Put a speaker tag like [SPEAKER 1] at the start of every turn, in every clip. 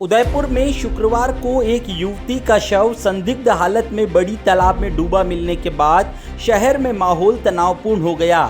[SPEAKER 1] उदयपुर में शुक्रवार को एक युवती का शव संदिग्ध हालत में बड़ी तालाब में डूबा मिलने के बाद शहर में माहौल तनावपूर्ण हो गया।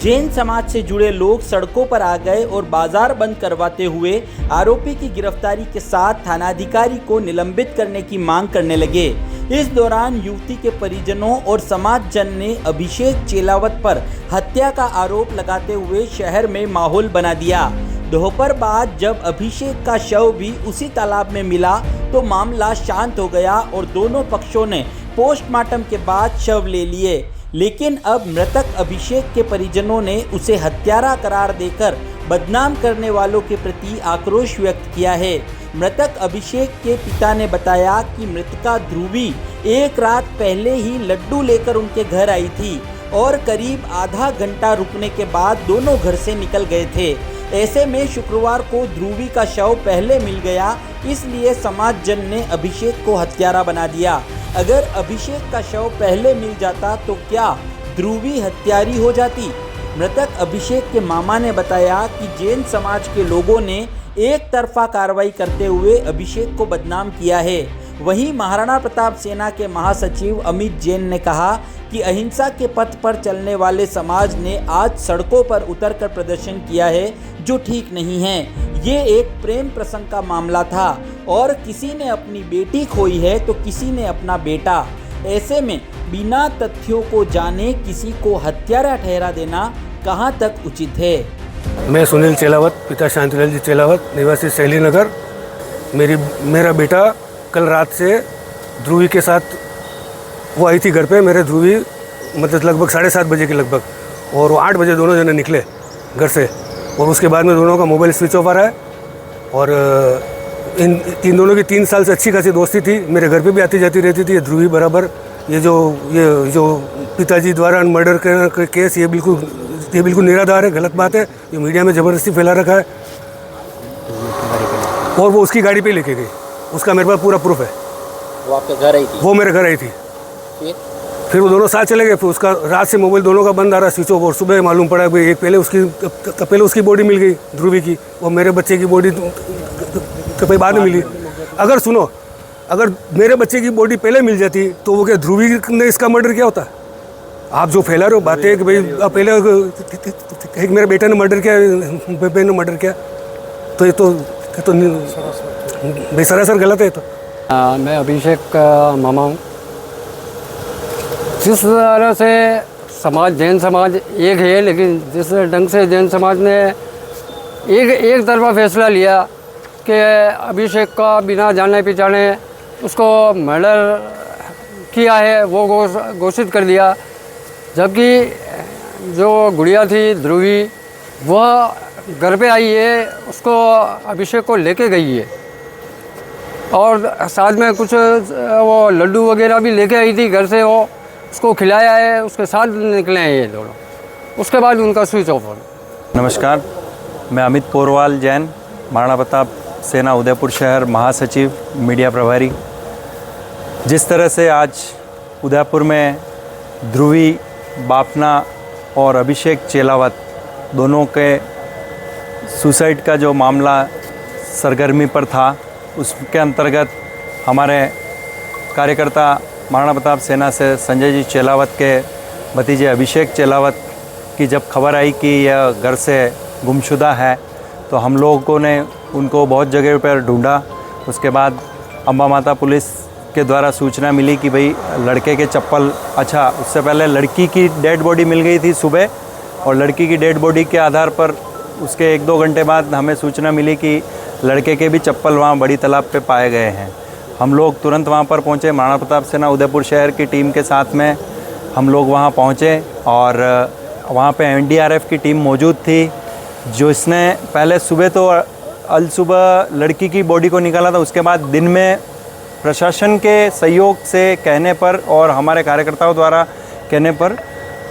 [SPEAKER 1] जैन समाज से जुड़े लोग सड़कों पर आ गए और बाजार बंद करवाते हुए आरोपी की गिरफ्तारी के साथ थानाधिकारी को निलंबित करने की मांग करने लगे। इस दौरान युवती के परिजनों और समाजजन ने अभिषेक चेलावत पर हत्या का आरोप लगाते हुए शहर में माहौल बना दिया। दोपहर बाद जब अभिषेक का शव भी उसी तालाब में मिला तो मामला शांत हो गया और दोनों पक्षों ने पोस्टमार्टम के बाद शव ले लिए। लेकिन अब मृतक अभिषेक के परिजनों ने उसे हत्यारा करार देकर बदनाम करने वालों के प्रति आक्रोश व्यक्त किया है। मृतक अभिषेक के पिता ने बताया कि मृतका ध्रुवी एक रात पहले ही लड्डू लेकर उनके घर आई थी और करीब आधा घंटा रुकने के बाद दोनों घर से निकल गए थे। ऐसे में शुक्रवार को ध्रुवी का शव पहले मिल गया, इसलिए समाजजन ने अभिषेक को हत्यारा बना दिया। अगर अभिषेक का शव पहले मिल जाता तो क्या ध्रुवी हत्यारी हो जाती? मृतक अभिषेक के मामा ने बताया कि जैन समाज के लोगों ने एक तरफा कार्रवाई करते हुए अभिषेक को बदनाम किया है। वहीं महाराणा प्रताप सेना के महासचिव अमित जैन ने कहा कि अहिंसा के पथ पर चलने वाले समाज ने आज सड़कों पर उतरकर प्रदर्शन किया है, जो ठीक नहीं है। ये एक प्रेम प्रसंग का मामला था और किसी ने अपनी बेटी खोई है तो किसी ने अपना बेटा। ऐसे में बिना तथ्यों को जाने किसी को हत्यारा ठहरा देना कहाँ तक उचित है?
[SPEAKER 2] मैं सुनील चेलावत, पिता शांतिलाल जी चेलावत, निवासी शैली नगर। मेरा बेटा कल रात से ध्रुवी के साथ वो आई थी घर पे। मेरे ध्रुवी मतलब लगभग 7:30 बजे के लगभग, और वो 8 बजे दोनों जने निकले घर से, और उसके बाद में दोनों का मोबाइल स्विच ऑफ आ रहा है। और इन दोनों की 3 साल से अच्छी खासी दोस्ती थी, मेरे घर पे भी आती जाती रहती थी। ये ध्रुवी बराबर ये जो पिताजी द्वारा मर्डर का केस, ये बिल्कुल निराधार है, गलत बात है। ये मीडिया में ज़बरदस्ती फैला रखा है और वो उसकी गाड़ी पे लेके गई। उसका मेरे पास पूरा प्रूफ है।
[SPEAKER 1] वो आपके घर आई थी? वो
[SPEAKER 2] मेरे घर आई थी। फिर वो दोनों साथ चले गए। फिर उसका रात से मोबाइल दोनों का बंद आ रहा, स्विच ऑफ। और सुबह मालूम पड़ा कि एक पहले उसकी बॉडी मिल गई ध्रुवी की, और मेरे बच्चे की बॉडी कभी बाद में मिली। अगर मेरे बच्चे की बॉडी पहले मिल जाती तो वो क्या ध्रुवी ने इसका मर्डर किया होता? आप जो फैला रहे हो बातें कि भाई पहले एक मेरे बेटे ने मर्डर किया, बहन ने मर्डर किया, तो ये तो सरासर गलत है। तो
[SPEAKER 3] मैं अभिषेक का मामा हूँ। जिस तरह से जैन समाज एक है, लेकिन जिस ढंग से जैन समाज ने एक तरफा फैसला लिया कि अभिषेक का बिना जाने पहचाने उसको मर्डर किया है, वो घोषित कर दिया। जबकि जो गुड़िया थी ध्रुवी, वह घर पे आई है, उसको अभिषेक को लेके गई है और साथ में कुछ वो लड्डू वगैरह भी लेके आई थी घर से। वो उसको खिलाया है, उसके साथ निकले हैं ये दोनों। उसके बाद उनका स्विच ऑफ हो।
[SPEAKER 4] नमस्कार, मैं अमित पोरवाल जैन, महाराणा प्रताप सेना उदयपुर शहर महासचिव, मीडिया प्रभारी। जिस तरह से आज उदयपुर में ध्रुवी बापना और अभिषेक चेलावत दोनों के सुसाइड का जो मामला सरगर्मी पर था, उसके अंतर्गत हमारे कार्यकर्ता महाराणा प्रताप सेना से संजय जी चेलावत के भतीजे अभिषेक चेलावत की जब खबर आई कि यह घर से गुमशुदा है, तो हम लोगों ने उनको बहुत जगह पर ढूंढा। उसके बाद अम्बा माता पुलिस के द्वारा सूचना मिली कि भाई लड़के के चप्पल, अच्छा उससे पहले लड़की की डेड बॉडी मिल गई थी सुबह, और लड़की की डेड बॉडी के आधार पर उसके 1-2 घंटे बाद हमें सूचना मिली कि लड़के के भी चप्पल वहाँ बड़ी तालाब पे पाए गए हैं। हम लोग तुरंत वहाँ पर पहुँचे। महाराणा प्रताप सेना उदयपुर शहर की टीम के साथ में हम लोग वहाँ पहुँचे, और वहाँ पे एनडीआरएफ की टीम मौजूद थी, जो इसने पहले सुबह तो सुबह लड़की की बॉडी को निकाला था। उसके बाद दिन में प्रशासन के सहयोग से कहने पर और हमारे कार्यकर्ताओं द्वारा कहने पर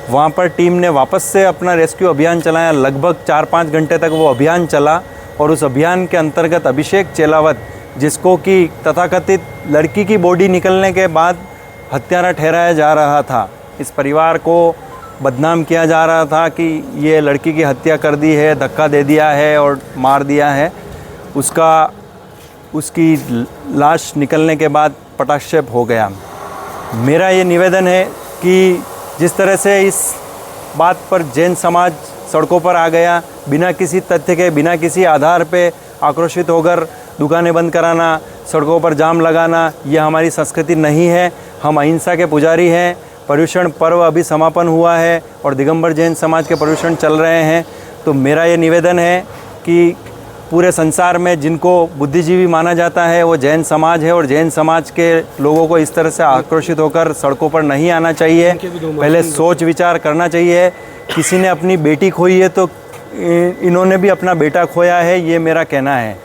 [SPEAKER 4] वहाँ पर टीम ने वापस से अपना रेस्क्यू अभियान चलाया। लगभग 4-5 घंटे तक वो अभियान चला, और उस अभियान के अंतर्गत अभिषेक चेलावत, जिसको कि तथाकथित लड़की की बॉडी निकलने के बाद हत्यारा ठहराया जा रहा था, इस परिवार को बदनाम किया जा रहा था कि ये लड़की की हत्या कर दी है, धक्का दे दिया है और मार दिया है, उसका उसकी लाश निकलने के बाद पटाक्षेप हो गया। मेरा ये निवेदन है कि जिस तरह से इस बात पर जैन समाज सड़कों पर आ गया, बिना किसी तथ्य के, बिना किसी आधार पे आक्रोशित होकर दुकानें बंद कराना, सड़कों पर जाम लगाना, यह हमारी संस्कृति नहीं है। हम अहिंसा के पुजारी हैं। पर्युषण पर्व अभी समापन हुआ है और दिगंबर जैन समाज के पर्युषण चल रहे हैं। तो मेरा ये निवेदन है कि पूरे संसार में जिनको बुद्धिजीवी माना जाता है वो जैन समाज है, और जैन समाज के लोगों को इस तरह से आक्रोशित होकर सड़कों पर नहीं आना चाहिए। पहले सोच विचार करना चाहिए। किसी ने अपनी बेटी खोई है तो इन्होंने भी अपना बेटा खोया है, ये मेरा कहना है।